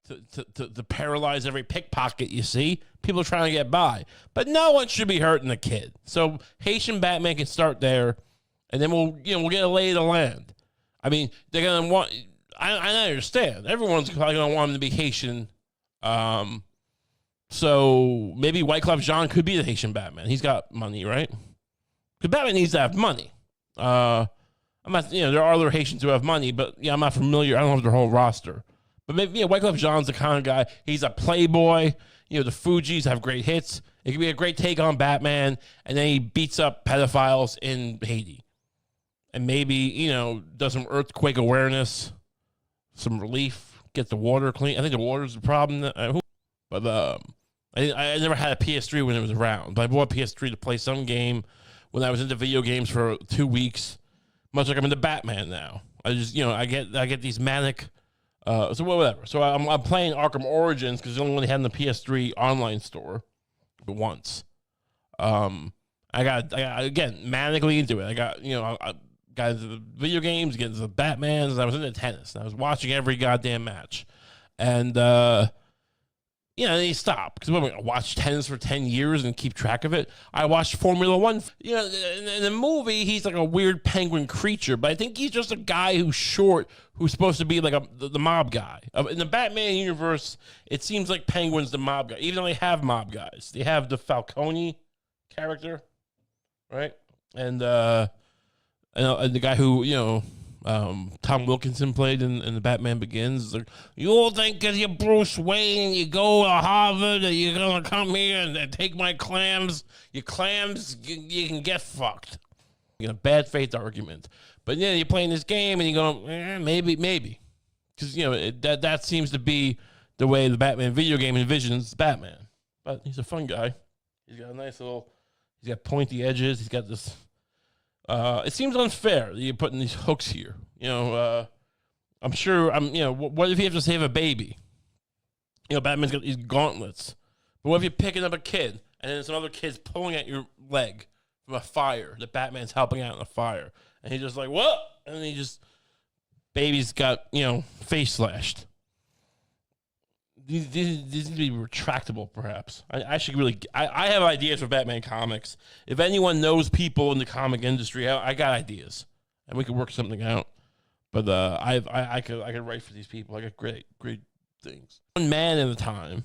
to paralyze every pickpocket you see. People are trying to get by. But no one should be hurting a kid. So Haitian Batman can start there, and then we'll get a lay of the land. I mean, they're going to want... I understand. Everyone's probably going to want him to be Haitian. So maybe Wyclef Jean could be the Haitian Batman. He's got money, right? Because Batman needs to have money. I'm not, there are other Haitians who have money, but I'm not familiar. I don't have their whole roster. But maybe, Wyclef Jean's the kind of guy. He's a playboy. The Fugees have great hits. It could be a great take on Batman, and then he beats up pedophiles in Haiti. And maybe, does some earthquake awareness, some relief, get the water clean. I think the water's the problem. But I never had a PS3 when it was around. But I bought a PS3 to play some game when I was into video games for 2 weeks, much like I'm into Batman now. I just, I get these manic... so whatever. So I'm playing Arkham Origins because it's the only one they had in the PS3 online store, but once. I got again manically into it. I got I got into the video games, get into the Batmans, and I was into tennis. And I was watching every goddamn match, and they stopped because I watched tennis for 10 years and keep track of it. I watched Formula One. In the movie, he's like a weird penguin creature, but I think he's just a guy who's short, who's supposed to be like the mob guy. In the Batman universe, it seems like Penguin's the mob guy, even though they have mob guys. They have the Falcone character, right? And the guy who, Tom Wilkinson played in the Batman Begins. Like, you all think because you're Bruce Wayne, you go to Harvard, and you're going to come here and take my clams. Your clams, you can get fucked. Bad faith argument. But you're playing this game and you go, maybe. Because, that seems to be the way the Batman video game envisions Batman. But he's a fun guy. He's got he's got pointy edges. He's got this... it seems unfair that you're putting these hooks here. I'm sure, what if you have to save a baby? Batman's got these gauntlets. But what if you're picking up a kid and then some other kid's pulling at your leg from a fire that Batman's helping out in the fire? And he's just like, what? And then baby's got, face slashed. These need to be retractable, perhaps. I should really... I have ideas for Batman comics. If anyone knows people in the comic industry, I got ideas, and we could work something out. But I could write for these people. I got great things. One man at a time.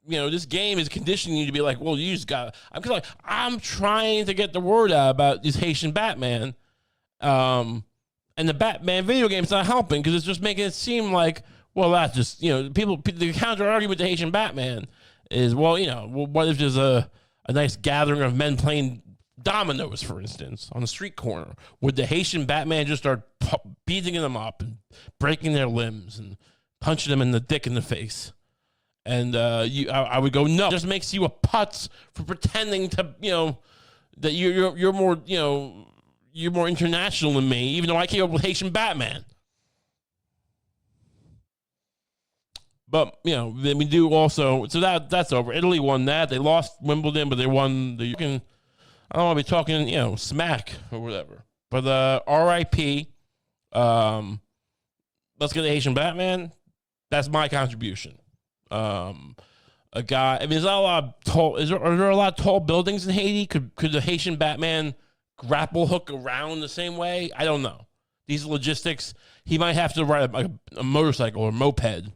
This game is conditioning you to be like, well, you just got... I'm trying to get the word out about this Haitian Batman, and the Batman video game's not helping because it's just making it seem like... Well, that's just, the counter argument to Haitian Batman is, what if there's a nice gathering of men playing dominoes, for instance, on the street corner? Would the Haitian Batman just start beating them up and breaking their limbs and punching them in the dick in the face? And I would go, no, it just makes you a putz for pretending to, that you're more, you're more international than me, even though I came up with Haitian Batman. But, then we do also... So that's over. Italy won that. They lost Wimbledon, but they won the... I don't want to be talking, smack or whatever. But R.I.P. Let's get the Haitian Batman. That's my contribution. A guy... there's not a lot of tall... Are there a lot of tall buildings in Haiti? Could the Haitian Batman grapple hook around the same way? I don't know. These logistics... He might have to ride a motorcycle or moped.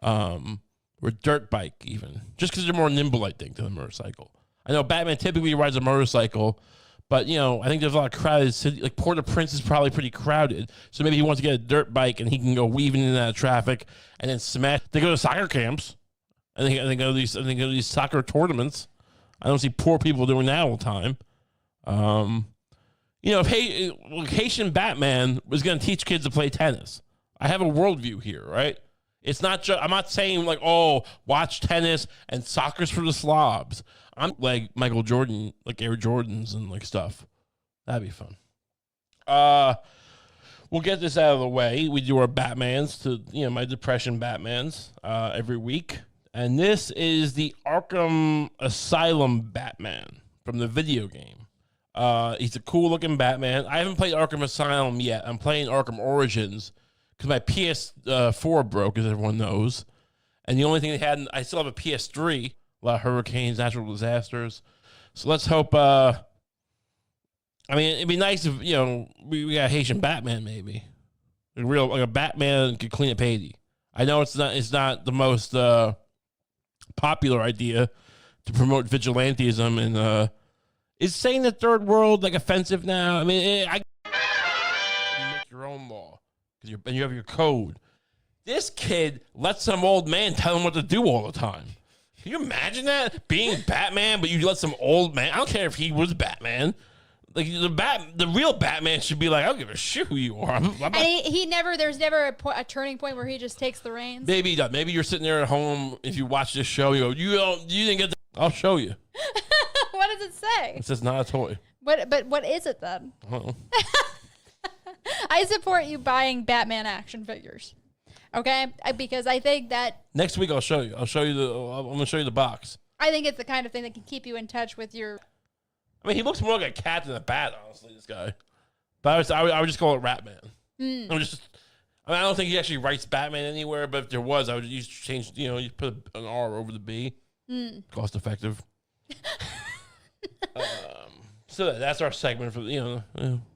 Or dirt bike even, just because they're more nimble, I think, than a motorcycle. I know Batman typically rides a motorcycle, but I think there's a lot of crowded city. Like Port-au-Prince is probably pretty crowded, so maybe he wants to get a dirt bike and he can go weaving in and out of traffic and then smash. They go to soccer camps, and they go to these soccer tournaments. I don't see poor people doing that all the time. If Haitian Batman was going to teach kids to play tennis, I have a worldview here, right? It's not just, I'm not saying like, oh, watch tennis and soccer's for the slobs. I'm like Michael Jordan, like Air Jordans and like stuff. That'd be fun. We'll get this out of the way. We do our Batmans to, my depression Batmans every week. And this is the Arkham Asylum Batman from the video game. He's a cool looking Batman. I haven't played Arkham Asylum yet. I'm playing Arkham Origins because my PS4 broke, as everyone knows. And the only thing they had, I still have a PS3. A lot of hurricanes, natural disasters. So let's hope. I mean, it'd be nice if we got a Haitian Batman, maybe a Batman could clean up Haiti. I know it's not the most popular idea to promote vigilantism, and is saying the third world like offensive now? I mean, you make your own law and you have your code. This kid lets some old man tell him what to do all the time. Can you imagine that? Being Batman, but you let some old man. I don't care if he was Batman. Like the real Batman should be like, I don't give a shit who you are. And there's never a turning point where he just takes the reins. Maybe he does. Maybe you're sitting there at home. If you watch this show, you go, you didn't get. I'll show you. What does it say? It says not a toy. But what is it then? I support you buying Batman action figures. Okay, because I think that next week I'll show you. I'm gonna show you the box. I think it's the kind of thing that can keep you in touch with your. I mean, he looks more like a cat than a bat, honestly. This guy, but I would just call it Ratman. I don't think he actually writes Batman anywhere. But if there was, I would use change. You put an R over the B. Cost effective. So that's our segment for Yeah,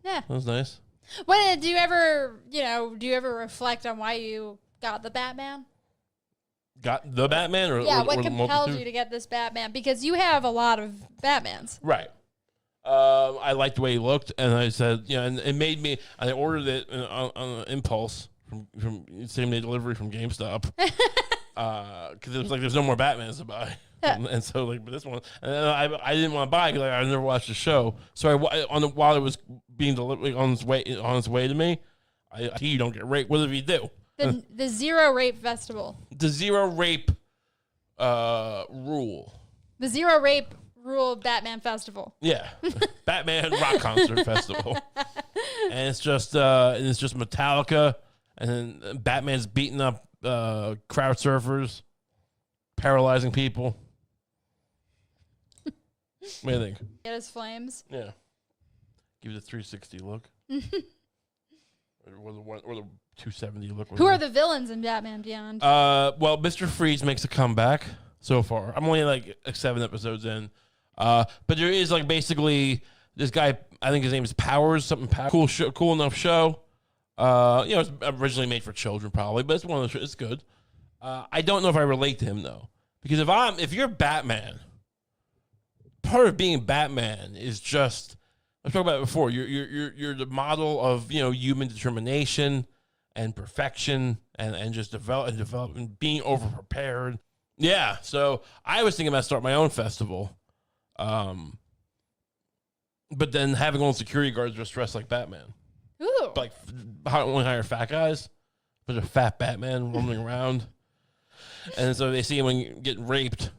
that was nice. What do you ever reflect on why you got the Batman? Got the Batman, or what compelled you to get this Batman? Because you have a lot of Batmans, right? I liked the way he looked, and I said, and it made me. I ordered it on impulse from same day delivery from GameStop, because it was like there's no more Batmans to buy. And so, but this one, and I didn't want to buy it because I never watched the show. So while it was being delivered on its way to me, you don't get raped. What did he do? The Zero Rape Festival. The Zero Rape rule. The Zero Rape Rule Batman Festival. Yeah, Batman Rock Concert Festival, and it's just Metallica, and then Batman's beating up crowd surfers, paralyzing people. What do you think? Get his flames. Yeah. Give it a 360 look. or the 270 look. Who are the villains in Batman Beyond? Well, Mr. Freeze makes a comeback so far. I'm only like 7 episodes in. But there is like basically this guy, I think his name is Powers, cool enough show. It's originally made for children probably, but it's good. I don't know if I relate to him though. Because if you're Batman, part of being Batman is just, I've talked about it before. You're the model of human determination and perfection and just develop and being over prepared. Yeah, so I was thinking about starting my own festival, but then having all security guards just dressed like Batman. Ooh, like only hire fat guys, but a fat Batman roaming around, and so they see him getting raped.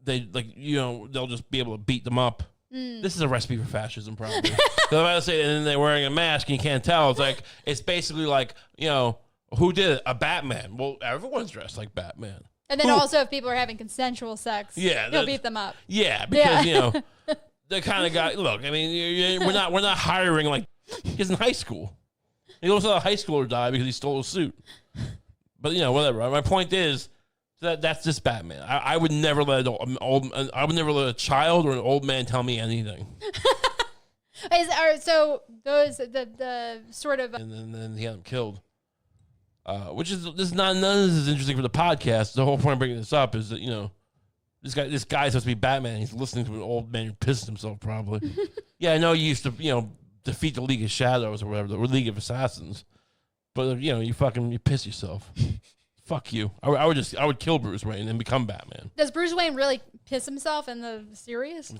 They'll just be able to beat them up. This is a recipe for fascism, probably. So if I say, and then they're wearing a mask, and you can't tell. It's basically like, who did it? A Batman. Well, everyone's dressed like Batman. And then also, if people are having consensual sex, they'll beat them up. Yeah, because the kind of guy. Look, I mean, we're not hiring like he's in high school. He also had a high schooler die because he stole a suit. But whatever. My point is. That's just Batman. I would never let a child or an old man tell me anything. So those the sort of and then he had him killed. Which is none of this is interesting for the podcast. The whole point of bringing this up is that this guy's supposed to be Batman. He's listening to an old man who pissed himself probably. Yeah, I know you used to defeat the League of Shadows or whatever, the League of Assassins, but you piss yourself. Fuck you. I would kill Bruce Wayne and become Batman. Does Bruce Wayne really piss himself in the series?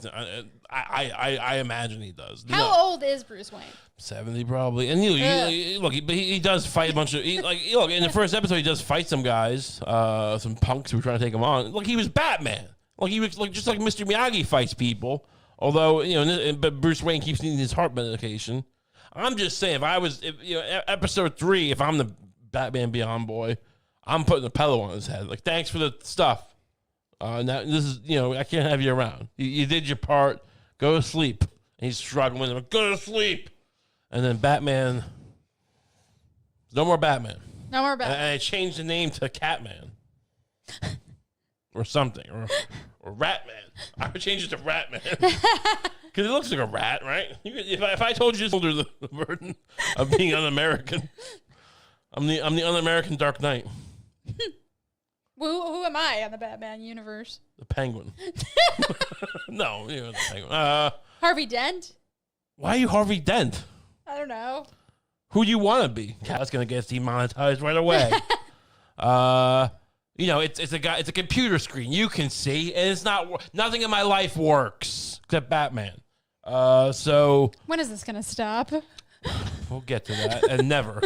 I imagine he does. How old is Bruce Wayne? 70 probably. And he does fight a bunch of in the first episode he does fight some guys, some punks who were trying to take him on. Look, he was Batman. He was just like Mr. Miyagi fights people. Although but Bruce Wayne keeps needing his heart medication. I'm just saying, episode 3, if I'm the Batman Beyond boy, I'm putting a pillow on his head. Like, thanks for the stuff. Now this is, I can't have you around. You did your part. Go to sleep. And he's struggling with him. Go to sleep. And then Batman. No more Batman. No more Batman. And I changed the name to Catman. or something, or Rat Man. I would change it to Rat Man because it looks like a rat, right? If I told you just under the burden of being un-American, I'm the un-American Dark Knight. Who am I in the Batman universe? The Penguin. No, you're the Penguin. Harvey Dent? Why are you Harvey Dent? I don't know. Who do you want to be? That's gonna get demonetized right away. It's a guy. It's a computer screen. You can see, and it's nothing in my life works except Batman. So when is this gonna stop? We'll get to that, and never,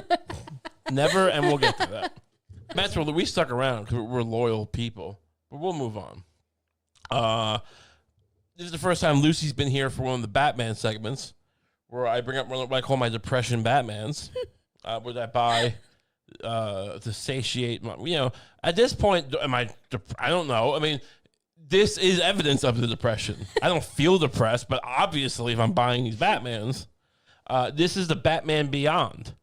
and we'll get to that. Matt's we stuck around because we're loyal people, but we'll move on. This is the first time Lucy's been here for one of the Batman segments, where I bring up what I call my depression Batmans, which I buy to satiate my. At this point, I don't know. I mean, this is evidence of the depression. I don't feel depressed, but obviously, if I'm buying these Batmans, this is the Batman Beyond.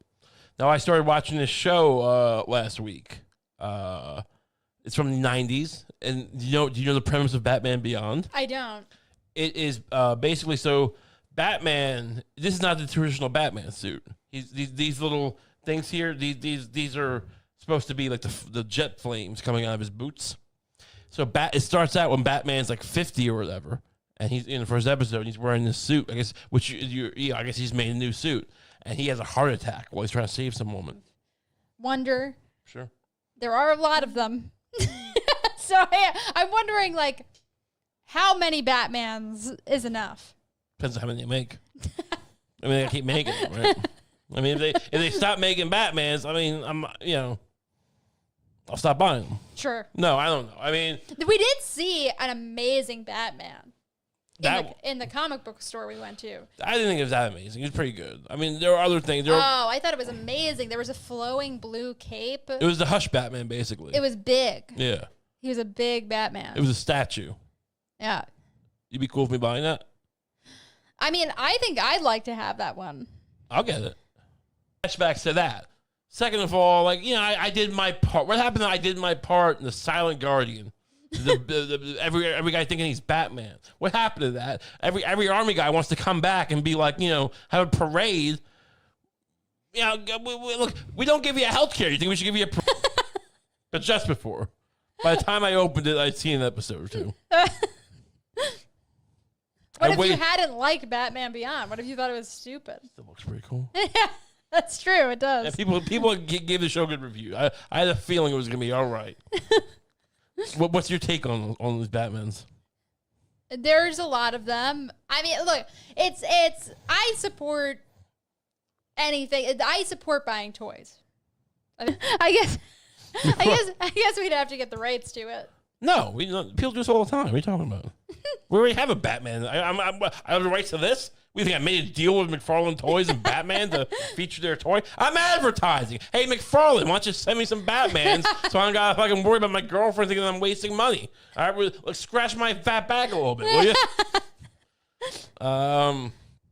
Now, I started watching this show last week. It's from the 90s. And do you know the premise of Batman Beyond? I don't. It is basically so Batman, this is not the traditional Batman suit. These little things here, these are supposed to be like the jet flames coming out of his boots. So it starts out when Batman's like 50 or whatever. And he's in the first episode, he's wearing this suit, I guess, I guess he's made a new suit. And he has a heart attack while he's trying to save some woman. Wonder. Sure. There are a lot of them. So I'm wondering, like, how many Batmans is enough? Depends on how many they make. I mean, they keep making them, right? I mean, if they stop making Batmans, I mean, I'll stop buying them. Sure. No, I don't know. I mean, we did see an amazing Batman in the comic book store we went to. I didn't think it was that amazing. It was pretty good. I mean, there were other things. I thought it was amazing. There was a flowing blue cape. It was the Hush Batman, basically. It was big. Yeah. He was a big Batman. It was a statue. Yeah. You'd be cool with me buying that? I mean, I think I'd like to have that one. I'll get it. Flashbacks to that. Second of all, I did my part. What happened? I did my part in the Silent Guardian. Every guy thinking he's Batman. What happened to that? Every army guy wants to come back and be like, have a parade. Look, we don't give you a health care. You think we should give you a but just before. By the time I opened it, I'd seen an episode or two. What if you hadn't liked Batman Beyond? What if you thought it was stupid? That looks pretty cool. Yeah, that's true. It does. Yeah, people gave the show good review. I had a feeling it was going to be all right. What's your take on these Batmans? There's a lot of them. I mean, look, it's. I support anything. I support buying toys. I guess we'd have to get the rights to it. No, people do this all the time. What are you talking about? We already have a Batman. I have the rights to this. We think I made a deal with McFarlane Toys and Batman to feature their toy. I'm advertising. Hey, McFarlane, why don't you send me some Batmans so I don't got to fucking worry about my girlfriend thinking I'm wasting money. All right, let's scratch my fat back a little bit, will you?